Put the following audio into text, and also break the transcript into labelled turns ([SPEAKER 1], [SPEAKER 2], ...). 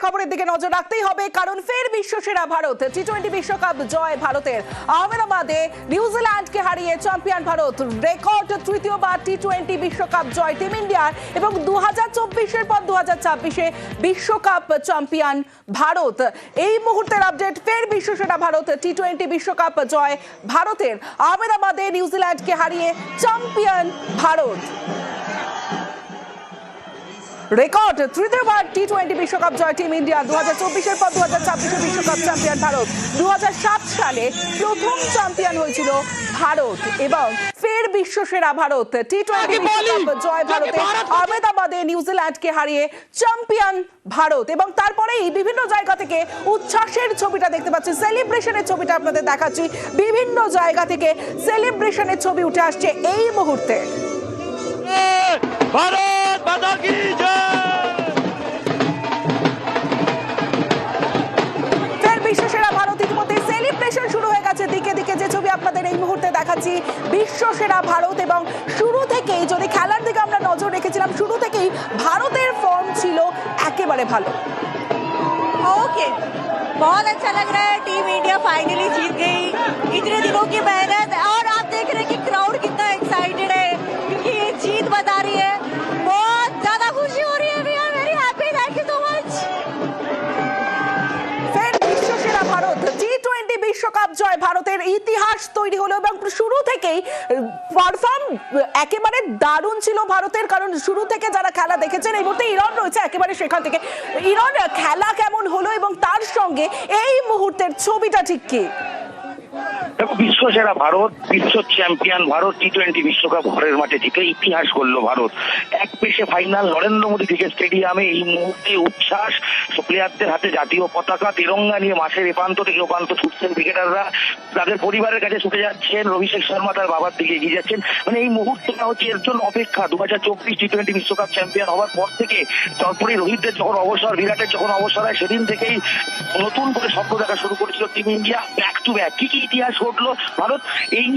[SPEAKER 1] খবরের দিকে নজর রাখতেই হবে, কারণ ফের বিশ্বসেরা ভারত। টি-20 বিশ্বকাপ জয় ভারতের। আহমেদাবাদে নিউজিল্যান্ডকে হারিয়ে চ্যাম্পিয়ন ভারত। রেকর্ড তৃতীয়বার টি-20 বিশ্বকাপ জয় টিম ইন্ডিয়ার এবং 2024-এর পর 2026-এ বিশ্বকাপ চ্যাম্পিয়ন ভারত। এই মুহূর্তের আপডেট, ফের বিশ্বসেরা ভারত। টি-20 বিশ্বকাপ জয় ভারতের। আহমেদাবাদে নিউজিল্যান্ডকে হারিয়ে চ্যাম্পিয়ন ভারত। রেকর্ড তৃতীয়বার টি-20 বিশ্বকাপ জয় টিম ইন্ডিয়া। 2024-এর পর 2026-এ বিশ্বকাপ চ্যাম্পিয়ন ভারত। 2007 সালে প্রথম চ্যাম্পিয়ন হয়েছিল ভারত এবং ফের বিশ্বসেরা ভারত। টি-20 বিশ্বকাপ জয় ভারতে। আহমেদাবাদে নিউজিল্যান্ডকে হারিয়ে চ্যাম্পিয়ন ভারত এবং তারপরেই বিভিন্ন জায়গা থেকে উচ্ছ্বাসের ছবিটা দেখতে পাচ্ছি, সেলিব্রেশনের ছবিটা আপনাদের দেখাচ্ছি। বিভিন্ন জায়গা থেকে সেলিব্রেশনের ছবি উঠে আসছে এই মুহূর্তে।
[SPEAKER 2] भारत माता की जय।
[SPEAKER 1] ফের বিশ্বসেরা ভারত। ইতিমধ্যে সেলিব্রেশন শুরু হয়ে গেছে দিকে দিকে, যে ছবি আপনাদের এই মুহূর্তে দেখাচ্ছি। বিশ্বসেরা ভারত এবং শুরু থেকেই, যদি খেলার দিকে আমরা নজর রেখেছিলাম, শুরু থেকেই ভারতের ফর্ম ছিল একেবারে ভালো।
[SPEAKER 3] ओके, बहुत अच्छा लग रहा है। टीम इंडिया फाइनली जीत गई। इतने दिनों की मेहनत, और आप देख रहे हैं कि क्राउड कितना एक्साइटेड है क्योंकि ये जीत बता रही है। बहुत ज्यादा खुशी हो रही है। We are very happy. Thank you so much.
[SPEAKER 1] ফের বিশ্বসেরা ভারত। টি-20 বিশ্বকাপ জয় ভারতের। ইতিহাস তৈরি হলো এবং শুরু থেকেই পারফর্ম একেবারে দারুণ ছিল ভারতের, কারণ শুরু থেকে যারা খেলা দেখেছেন, এই মুহূর্তে ইরান রয়েছে একেবারে সেখান থেকে। ইরান খেলা কেমন হলো এবং তার সঙ্গে এই মুহূর্তের ছবিটা ঠিক কি?
[SPEAKER 4] বিশ্বসেরা ভারত, বিশ্ব চ্যাম্পিয়ন ভারত। টি-20 বিশ্বকাপ ঘরের মাঠে জিতে ইতিহাস করলো ভারত। এক পেশে ফাইনাল নরেন্দ্র মোদী ক্রিকেট স্টেডিয়ামে। এই মুহূর্তে উচ্ছ্বাস, প্লেয়ারদের হাতে জাতীয় পতাকা, তিরঙ্গা নিয়ে মাঠের এপান্ত থেকে ওপান্ত ছুটছেন ক্রিকেটাররা। তাদের পরিবারের কাছে ছুটে যাচ্ছেন। অভিষেক শর্মা তার বাবার দিকে এগিয়ে যাচ্ছেন। মানে এই মুহূর্তটা হচ্ছে এর জন্য অপেক্ষা। 2024 টি-20 বিশ্বকাপ চ্যাম্পিয়ন হওয়ার পর থেকে, তারপরে রোহিতদের যখন অবসর, বিরাটের যখন অবসর হয়, সেদিন থেকেই নতুন করে স্বপ্ন দেখা শুরু করেছিল team India. Back to back কি কি ইতিহাস ঘটলো ভারত, এই নিয়ে